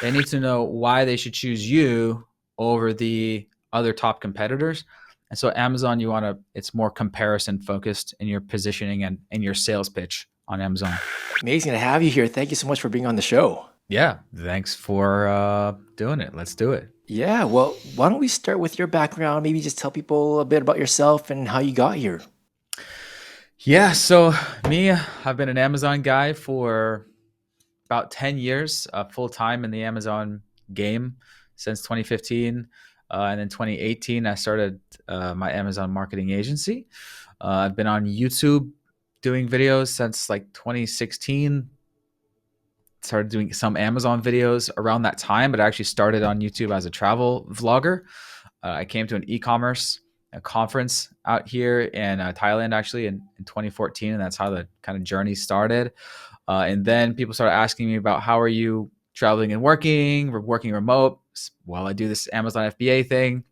They need to know why they should choose you over the other top competitors. And so Amazon, it's more comparison focused in your positioning and in your sales pitch on Amazon. Amazing to have you here. Thank you so much for being on the show. Yeah. Thanks for doing it. Let's do it. Yeah, well, why don't we start with your background? Maybe just tell people a bit about yourself and how you got here. Yeah. So me, I've been an Amazon guy for about 10 years, full time in the Amazon game since 2015. And then 2018, I started my Amazon marketing agency. I've been on YouTube doing videos since like 2016. Started doing some Amazon videos around that time, but I actually started on YouTube as a travel vlogger. I came to an e-commerce conference out here in Thailand actually in 2014, and that's how the kind of journey started. And then people started asking me about how are you traveling and working remote while I do this Amazon FBA thing.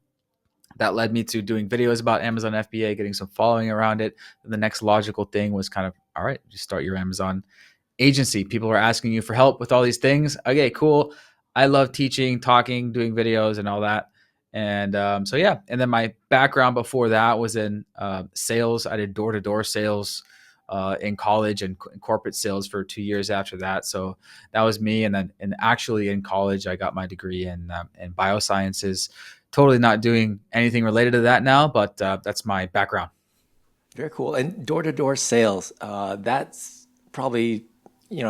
That led me to doing videos about Amazon FBA, getting some following around it. And the next logical thing was kind of, all right, just start your Amazon agency. People were asking you for help with all these things. Okay, cool. I love teaching, talking, doing videos, and all that. And so yeah, and then my background before that was in sales. I did door to door sales in college and corporate sales for 2 years after that. So that was me. And then, and actually in college, I got my degree in biosciences. Totally not doing anything related to that now, but that's my background. Very cool. And door-to-door sales, that's probably,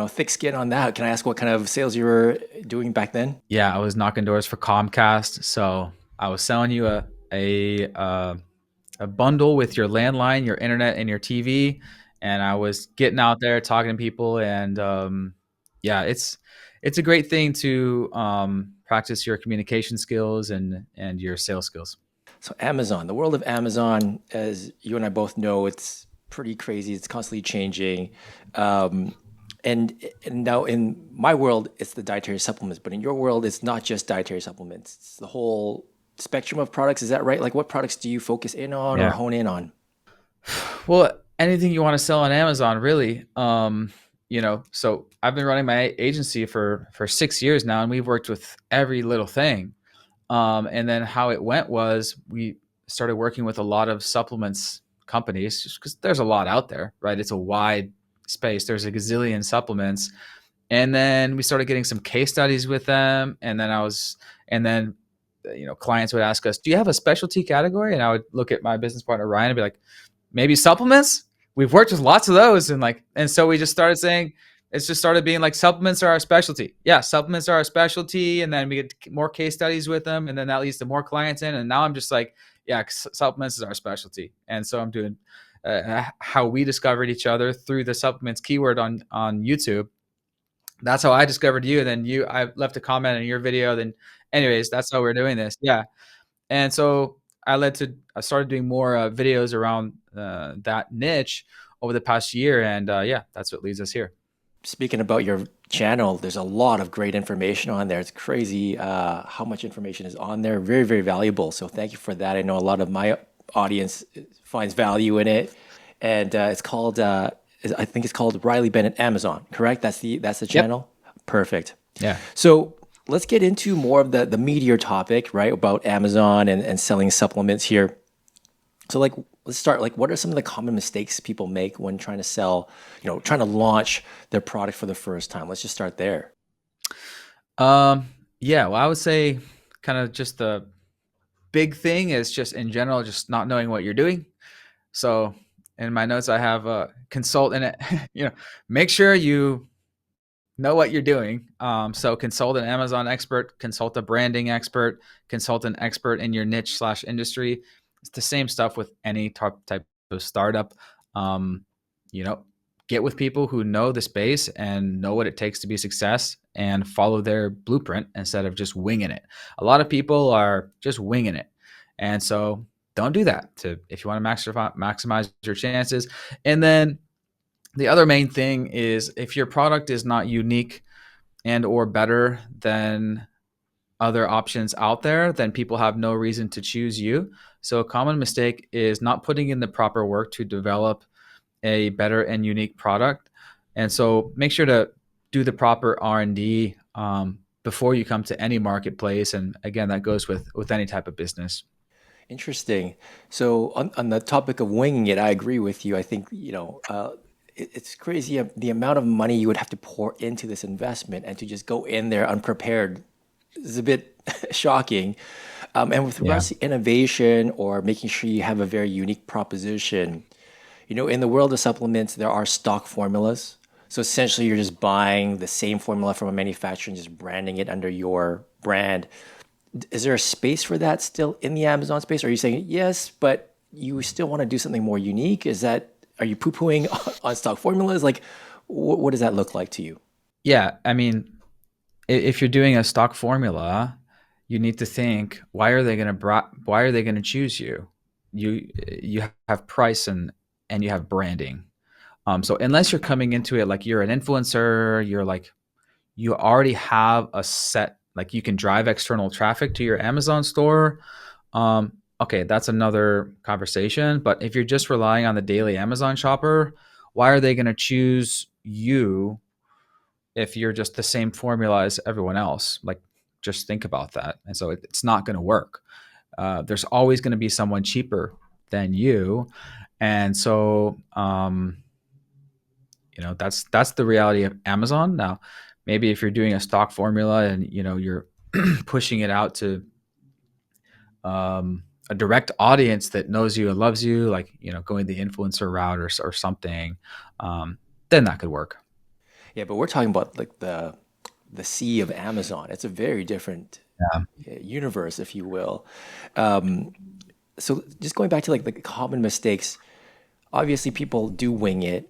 thick skin on that. Can I ask what kind of sales you were doing back then? Yeah, I was knocking doors for Comcast. So I was selling you a bundle with your landline, your internet, and your TV, and I was getting out there talking to people. And yeah, it's a great thing to practice your communication skills and your sales skills. So Amazon, the world of Amazon, as you and I both know, it's pretty crazy. It's constantly changing. Um, and now in my world, it's the dietary supplements, but in your world, it's not just dietary supplements. It's the whole spectrum of products. Is that right? Like what products do you focus in on or Yeah. hone in on? Well, anything you want to sell on Amazon, really. So I've been running my agency for 6 years now, and we've worked with every little thing. And then how it went was we started working with a lot of supplements companies just because there's a lot out there, right? It's a wide space. There's a gazillion supplements. And then we started getting some case studies with them. And then, clients would ask us, do you have a specialty category? And I would look at my business partner, Ryan, and be like, maybe supplements. We've worked with lots of those. And so we just started saying, it's just started being like supplements are our specialty. Yeah, supplements are our specialty. And then we get more case studies with them. And then that leads to more clients in. And now I'm just like, yeah, supplements is our specialty. And so I'm doing how we discovered each other through the supplements keyword on YouTube. That's how I discovered you. And then I left a comment on your video. Then, anyways, that's how we're doing this. Yeah. And so I started doing more videos around that niche over the past year. And yeah, that's what leads us here. Speaking about your channel, there's a lot of great information on there. It's crazy how much information is on there. Very, very valuable. So thank you for that. I know a lot of my audience finds value in it, and it's called. I think it's called Riley Bennett Amazon. Correct? That's the Yep. channel. Perfect. Yeah. So let's get into more of the meatier topic, right? About Amazon and selling supplements here. So like let's start like what are some of the common mistakes people make when trying to sell, trying to launch their product for the first time? Let's just start there. Yeah. Well, I would say kind of just the big thing is just in general, just not knowing what you're doing. So in my notes, I have a consult in it. Make sure you know what you're doing. So consult an Amazon expert, consult a branding expert, consult an expert in your niche slash industry. It's the same stuff with any type of startup. Um, you know, get with people who know the space and know what it takes to be a success and follow their blueprint instead of just winging it. A lot of people are just winging it. And so don't do that if you want to maximize your chances. And then the other main thing is if your product is not unique and or better than other options out there, then people have no reason to choose you. So a common mistake is not putting in the proper work to develop a better and unique product. And so make sure to do the proper R&D before you come to any marketplace. And again, that goes with any type of business. Interesting. So on the topic of winging it, I agree with you. I think, it's crazy the amount of money you would have to pour into this investment and to just go in there unprepared is a bit shocking. And with Yeah. regards to innovation or making sure you have a very unique proposition, in the world of supplements, there are stock formulas. So essentially, you're just buying the same formula from a manufacturer and just branding it under your brand. Is there a space for that still in the Amazon space? Or are you saying yes, but you still want to do something more unique? Are you poo-pooing on stock formulas? Like, what does that look like to you? Yeah. I mean, if you're doing a stock formula, you need to think, why are they going to choose you? You have price and you have branding. So unless you're coming into it like you're an influencer, you already have a set, like you can drive external traffic to your Amazon store. Okay, that's another conversation. But if you're just relying on the daily Amazon shopper, why are they going to choose you if you're just the same formula as everyone else? Like, just think about that. And so it's not going to work. There's always going to be someone cheaper than you. And so, that's the reality of Amazon. Now, maybe if you're doing a stock formula and you're pushing it out to a direct audience that knows you and loves you, like going the influencer route or something, um, then that could work. Yeah, but we're talking about like the sea of Amazon. It's a very different Yeah. universe, if you will. Um, so just going back to like the common mistakes, obviously people do wing it.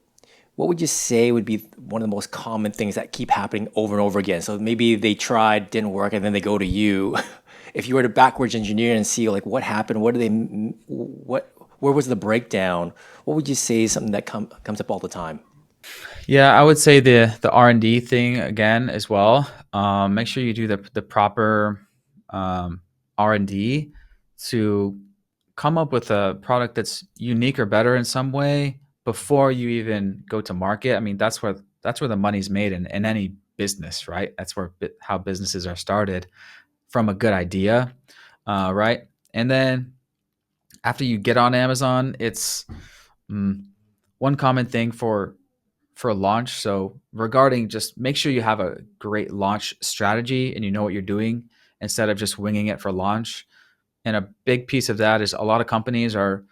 What would you say would be one of the most common things that keep happening over and over again? So maybe they tried, didn't work, and then they go to you. If you were to backwards engineer and see like what happened, where was the breakdown? What would you say is something that comes up all the time? Yeah, I would say the R&D thing again as well. Make sure you do the proper R&D to come up with a product that's unique or better in some way before you even go to market. I mean, that's where the money's made in any business, right? That's where how businesses are started, from a good idea, right? And then after you get on Amazon, it's mm, one common thing for a launch. So regarding, just make sure you have a great launch strategy and you know what you're doing instead of just winging it for launch. And a big piece of that is a lot of companies are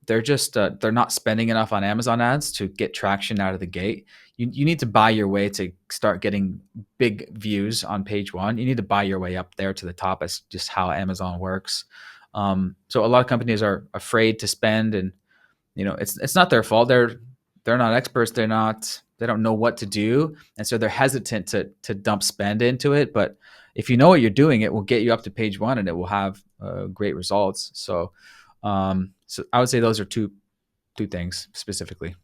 they're not spending enough on Amazon ads to get traction out of the gate. You need to buy your way to start getting big views on page one. You need to buy your way up there to the top. That's just how Amazon works. So a lot of companies are afraid to spend, and it's not their fault. They're not experts. They don't know what to do, and so they're hesitant to dump spend into it. But if you know what you're doing, it will get you up to page one, and it will have great results. So I would say those are two things specifically.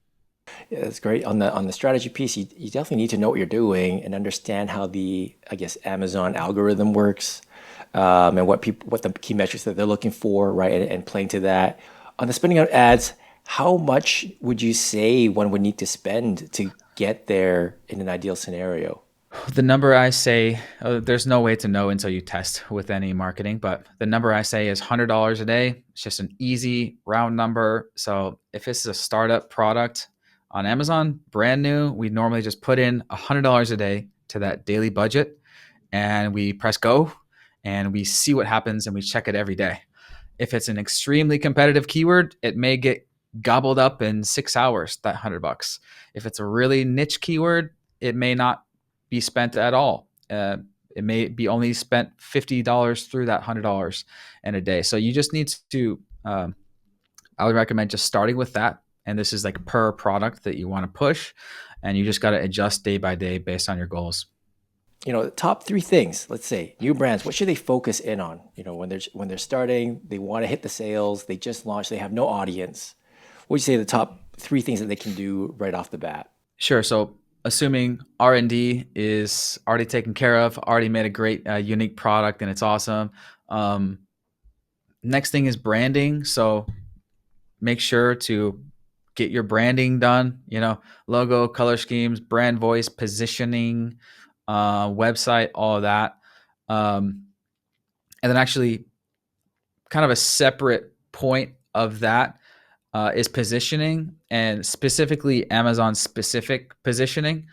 Yeah, that's great. On the strategy piece, you definitely need to know what you're doing and understand how the, I guess, Amazon algorithm works, and what the key metrics that they're looking for, right? And playing to that. On the spending on ads, how much would you say one would need to spend to get there in an ideal scenario? The number I say, there's no way to know until you test with any marketing, but the number I say is $100 a day. It's just an easy round number. So if it's a startup product on Amazon, brand new, we normally just put in $100 a day to that daily budget, and we press go and we see what happens and we check it every day. If it's an extremely competitive keyword, it may get gobbled up in 6 hours, that $100. If it's a really niche keyword, it may not be spent at all. It may be only spent $50 through that $100 in a day. So you just need to, I would recommend just starting with that. And this is like per product that you want to push. And you just got to adjust day by day based on your goals. The top three things, let's say new brands, what should they focus in on? When they're starting, they want to hit the sales, they just launched, they have no audience. What would you say the top three things that they can do right off the bat? Sure. So assuming R&D is already taken care of, already made a great unique product and it's awesome. Um, Next thing is branding. So make sure to get your branding done, logo, color schemes, brand voice, positioning, website, all of that. And then actually, kind of a separate point of that is positioning, and specifically Amazon specific positioning.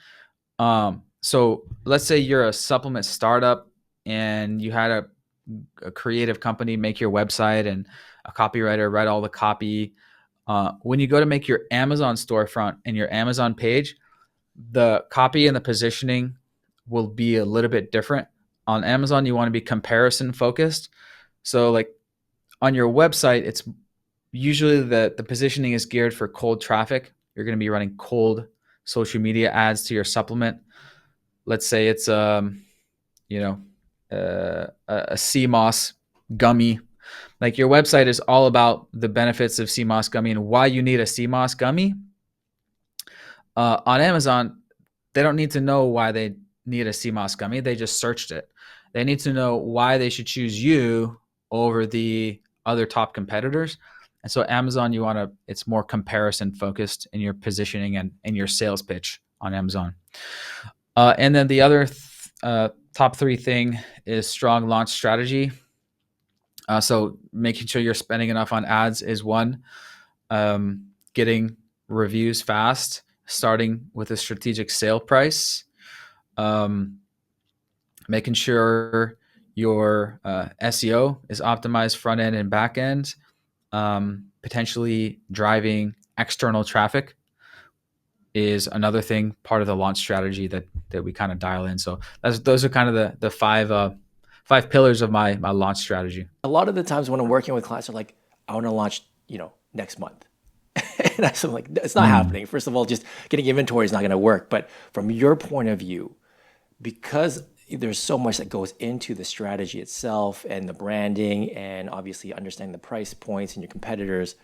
So let's say you're a supplement startup and you had a creative company make your website and a copywriter write all the copy. When you go to make your Amazon storefront and your Amazon page, the copy and the positioning will be a little bit different. On Amazon, you want to be comparison focused. So, like on your website, it's usually the positioning is geared for cold traffic. You're going to be running cold social media ads to your supplement. Let's say it's you know a CMOS gummy. Like your website is all about the benefits of CMOS gummy and why you need a CMOS gummy. On Amazon, they don't need to know why they need a CMOS gummy. They just searched it. They need to know why they should choose you over the other top competitors. And so Amazon, it's more comparison focused in your positioning and in your sales pitch on Amazon. And then the other top three thing is strong launch strategy. So making sure you're spending enough on ads is one. Getting reviews fast, starting with a strategic sale price, making sure your SEO is optimized front end and back end, potentially driving external traffic is another thing, part of the launch strategy that we kind of dial in. So those are kind of the five pillars of my launch strategy. A lot of the times when I'm working with clients, they're like, I want to launch, next month. And I'm like, it's not happening. First of all, just getting inventory is not going to work. But from your point of view, because there's so much that goes into the strategy itself and the branding and obviously understanding the price points and your competitors,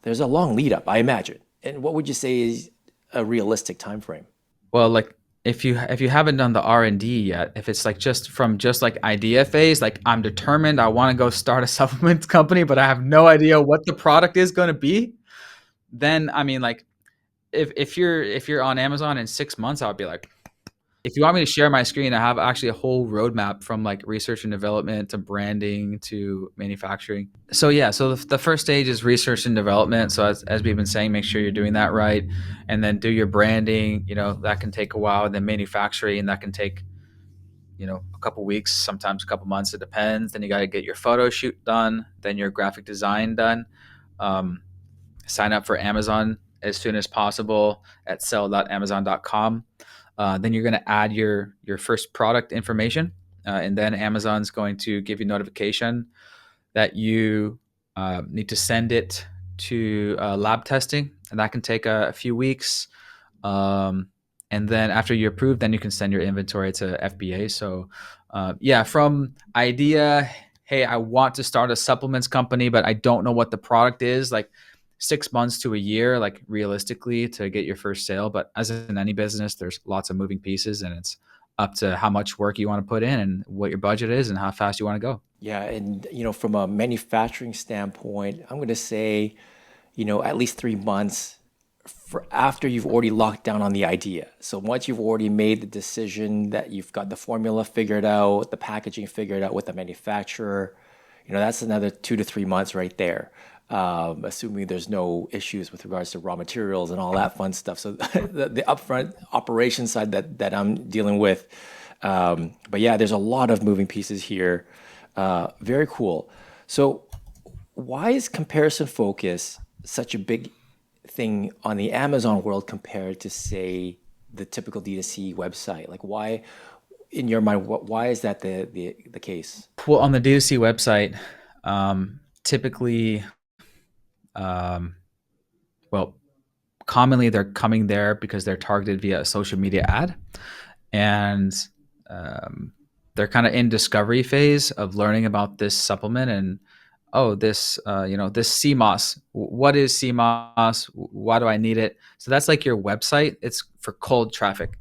there's a long lead up, I imagine. And what would you say is a realistic time frame? Well, like if you haven't done the R&D yet, if it's like just like idea phase, like I'm determined I want to go start a supplement company, but I have no idea what the product is going to be, then I mean, like if you're on Amazon in 6 months, I would be like, if you want me to share my screen, I have actually a whole roadmap from like research and development to branding to manufacturing. So yeah, so the first stage is research and development. So as we've been saying, make sure you're doing that right, and then do your branding. That can take a while. And then manufacturing, that can take a couple weeks, sometimes a couple months. It depends. Then you got to get your photo shoot done, then your graphic design done. Um, Sign up for Amazon as soon as possible at sell.amazon.com. Then you're going to add your first product information, and then Amazon's going to give you notification that you need to send it to lab testing, and that can take a few weeks. And then after you approve, then you can send your inventory to FBA. So yeah, from idea, hey, I want to start a supplements company, but I don't know what the product is, like 6 months to a year, like realistically, to get your first sale. But as in any business, there's lots of moving pieces, and it's up to how much work you want to put in and what your budget is and how fast you want to go. Yeah, and from a manufacturing standpoint, I'm going to say, at least 3 months for after you've already locked down on the idea. So once you've already made the decision that you've got the formula figured out, the packaging figured out with the manufacturer, that's another 2 to 3 months right there. Assuming there's no issues with regards to raw materials and all that fun stuff. So the upfront operation side that I'm dealing with. But yeah, there's a lot of moving pieces here. Very cool. So why is comparison focus such a big thing on the Amazon world compared to, say, the typical D2C website? Like, why, in your mind, why is that the case? Well, on the D2C website, typically, well, commonly they're coming there because they're targeted via a social media ad, and they're kind of in discovery phase of learning about this supplement and this this CMOS. What is CMOS? Why do I need it? So that's like your website. It's for cold traffic.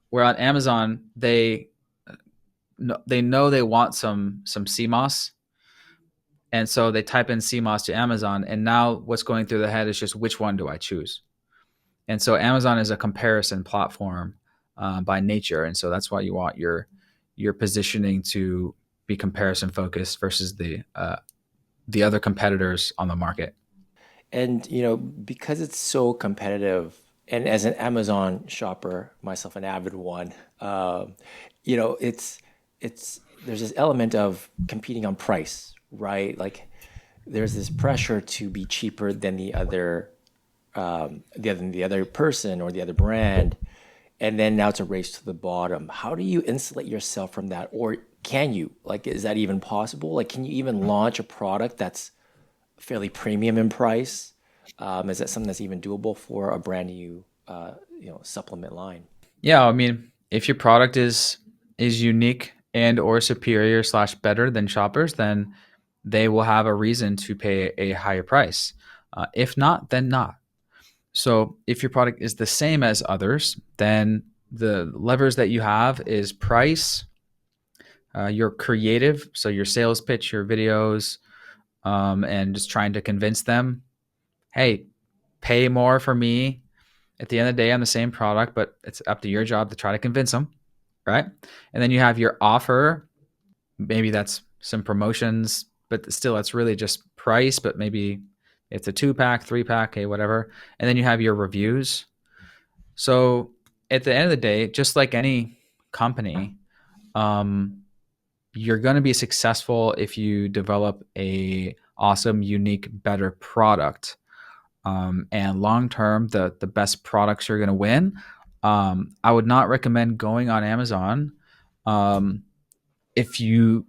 Where on Amazon they know they want some CMOS, and so they type in CMOS to Amazon, and now what's going through the head is just which one do I choose? And so Amazon is a comparison platform. by nature, and so that's why you want your positioning to be comparison focused versus the other competitors on the market. And because it's so competitive, and as an Amazon shopper, myself an avid one, it's there's this element of competing on price, right? Like there's this pressure to be cheaper than the other person or the other brand, and then now it's a race to the bottom. How do you insulate yourself from that, or can you? Like, is that even possible? Like, can you even launch a product that's fairly premium in price? Is that something that's even doable for a brand new, supplement line? Yeah, I mean, if your product is unique and or superior slash better than shoppers, then they will have a reason to pay a higher price. If not, then not. So if your product is the same as others, then the levers that you have is price, your creative, so your sales pitch, your videos, and just trying to convince them, hey, pay more for me. At the end of the day, I'm the same product, but it's up to your job to try to convince them, right? And then you have your offer. Maybe that's some promotions, but still, it's really just price, but maybe it's a 2-pack, 3-pack, hey, whatever. And then you have your reviews. So at the end of the day, just like any company, um, you're going to be successful if you develop a awesome, unique, better product. And long term, the best products are going to win. I would not recommend going on Amazon um, if you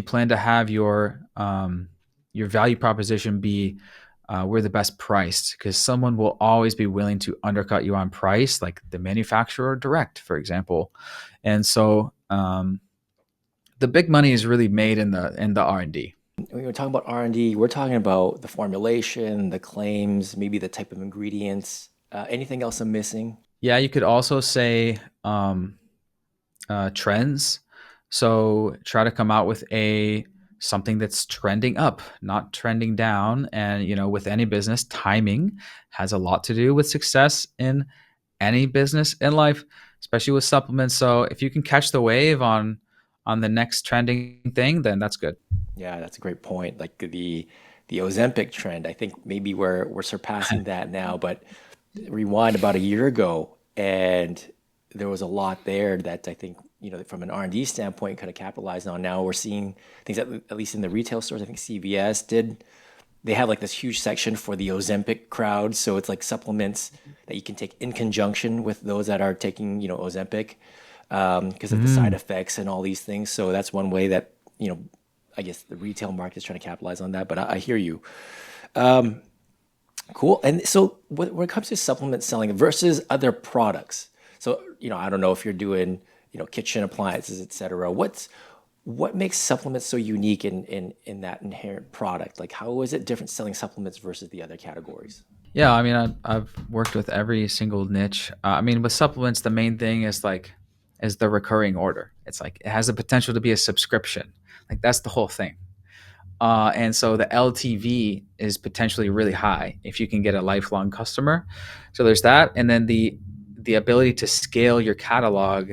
plan to have your value proposition be we're the best priced, because someone will always be willing to undercut you on price, like the manufacturer direct, for example. And so the big money is really made in the R&D. When we're talking about R&D, we're talking about the formulation, the claims, maybe the type of ingredients. Anything else I'm missing? Yeah, you could also say trends. So try to come out with a something that's trending up, not trending down. And with any business, timing has a lot to do with success in any business in life, especially with supplements. So if you can catch the wave on the next trending thing, then that's good. Yeah, that's a great point. Like the Ozempic trend, I think maybe we're surpassing that now, but rewind about a year ago, and there was a lot there that I think, from an R&D standpoint, could have capitalized on. Now we're seeing things at least in the retail stores. I think CVS did. They have like this huge section for the Ozempic crowd, so it's like supplements that you can take in conjunction with those that are taking, Ozempic, because of the side Mm. effects and all these things. So that's one way that, I guess the retail market is trying to capitalize on that. But I hear you. Cool. And so when it comes to supplement selling versus other products, so I don't know if you're doing kitchen appliances, et cetera. What makes supplements so unique in that inherent product? Like how is it different selling supplements versus the other categories? Yeah, I mean, I've worked with every single niche. I mean, with supplements, the main thing is the recurring order. It's like it has the potential to be a subscription. Like that's the whole thing. And so the LTV is potentially really high if you can get a lifelong customer. So there's that, and then the ability to scale your catalog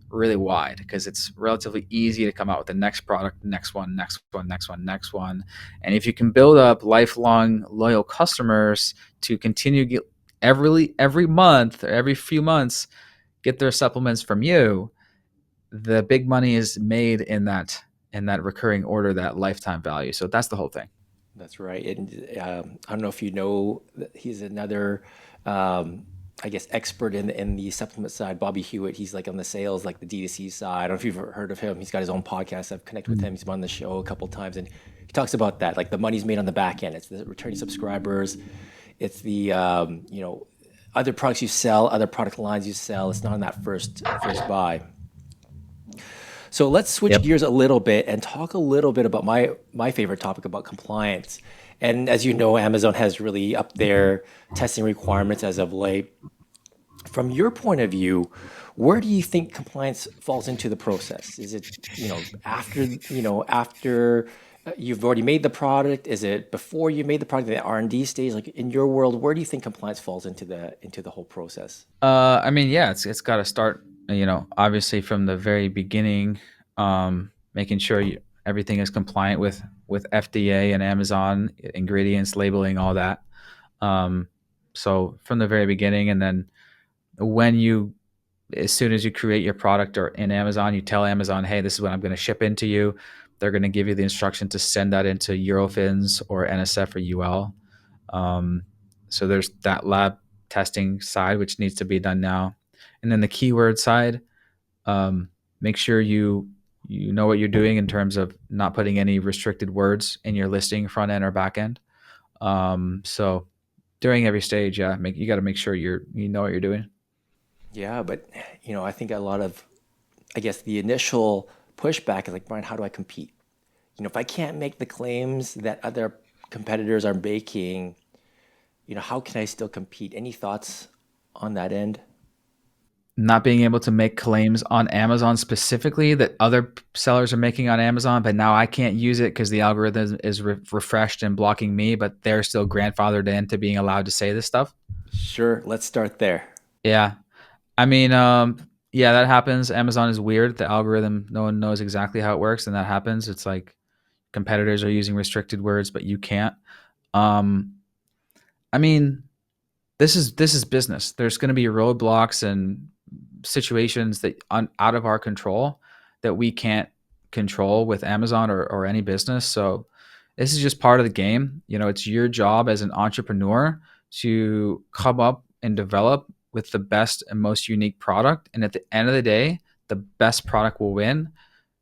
really wide, because it's relatively easy to come out with the next product, next one, next one, next one, next one. And if you can build up lifelong loyal customers to continue get every month or every few months get their supplements from you, the big money is made in that recurring order, that lifetime value. So that's the whole thing. That's right. And I don't know if you know, he's another, um, I guess, expert in the supplement side. Bobby Hewitt. He's like on the sales, like the D2C side. I don't know if you've heard of him. He's got his own podcast. I've connected with him. He's been on the show a couple times, and he talks about that. Like the money's made on the back end. It's the returning subscribers. It's the other products you sell, other product lines you sell. It's not on that first buy. So let's switch Yep. gears a little bit and talk a little bit about my favorite topic about compliance. And as you know, Amazon has really upped their testing requirements as of late. From your point of view, where do you think compliance falls into the process? Is it, after You've already made the product. Is it before you made the product, the R&D stage? Like in your world, where do you think compliance falls into the whole process? I mean, yeah, it's got to start, obviously from the very beginning, making sure everything is compliant with FDA and Amazon ingredients, labeling, all that. Um, so from the very beginning, and then when you, as soon as you create your product or in Amazon, you tell Amazon, hey, this is what I'm going to ship into you. They're going to give you the instruction to send that into Eurofins or NSF or UL. Um, so there's that lab testing side, which needs to be done now. And then the keyword side, make sure you know what you're doing in terms of not putting any restricted words in your listing, front end or back end. So during every stage, yeah, you got to make sure you know what you're doing. Yeah, but I think a lot of, I guess, the initial pushback is like, Brian, how do I compete? If I can't make the claims that other competitors are making, how can I still compete? Any thoughts on that end? Not being able to make claims on Amazon specifically that other sellers are making on Amazon, but now I can't use it because the algorithm is refreshed and blocking me, but they're still grandfathered into being allowed to say this stuff. Sure, let's start there. Yeah. I mean, yeah, that happens. Amazon is weird. The algorithm, no one knows exactly how it works, and that happens. It's like competitors are using restricted words, but you can't. Um, I mean, this is business. There's going to be roadblocks and situations that out of our control that we can't control with Amazon or any business. So this is just part of the game. It's your job as an entrepreneur to come up and develop with the best and most unique product. And at the end of the day, the best product will win.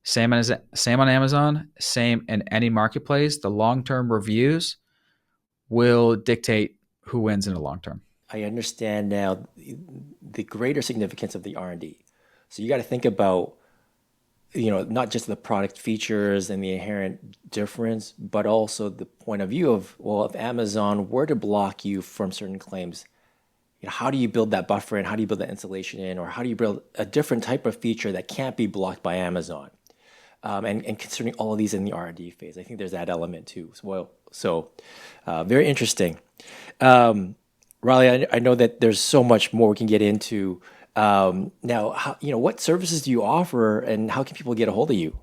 Same on Amazon, same in any marketplace. The long-term reviews will dictate who wins in the long term. I understand now the greater significance of the R&D. So you got to think about, not just the product features and the inherent difference, but also the point of view of, well, if Amazon were to block you from certain claims, how do you build that buffer in? How do you build that insulation in? Or how do you build a different type of feature that can't be blocked by Amazon? And considering all of these in the R&D phase, I think there's that element too. So very interesting. Riley, I know that there's so much more we can get into. Now, what services do you offer, and how can people get a hold of you?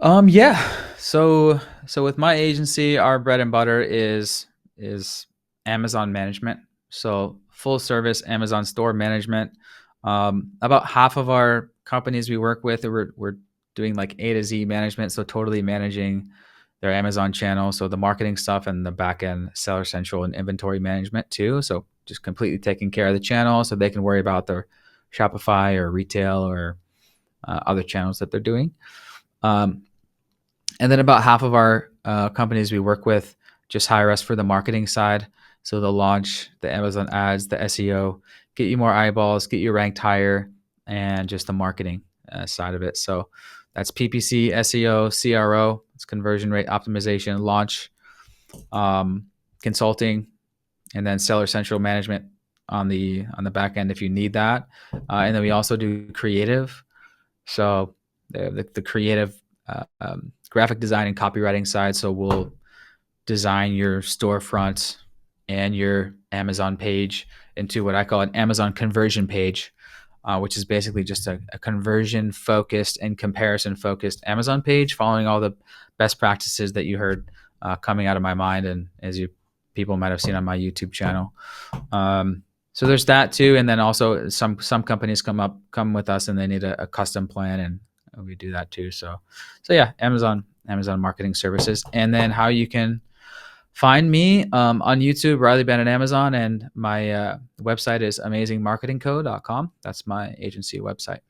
Yeah. So with my agency, our bread and butter is Amazon management. So full service Amazon store management. About half of our companies we work with, we're doing like A to Z management. So totally managing their Amazon channel. So the marketing stuff and the back end seller central and inventory management too. So just completely taking care of the channel so they can worry about their Shopify or retail or other channels that they're doing. Um, and then about half of our companies we work with just hire us for the marketing side. So they'll launch the Amazon ads, the SEO, get you more eyeballs, get you ranked higher, and just the marketing side of it. So that's PPC, SEO, CRO, it's conversion rate optimization, launch, um, consulting, and then seller central management on the back end if you need that. And then we also do creative. So the creative graphic design and copywriting side. So we'll design your storefront and your Amazon page into what I call an Amazon conversion page, which is basically just a conversion focused and comparison focused Amazon page, following all the best practices that you heard coming out of my mind, and as you people might have seen on my YouTube channel. So there's that too, and then also some companies come with us and they need a custom plan, and we do that too. So yeah, Amazon marketing services, and then how you can find me on YouTube, Riley Bennett Amazon, and my website is amazingmarketingco.com. That's my agency website.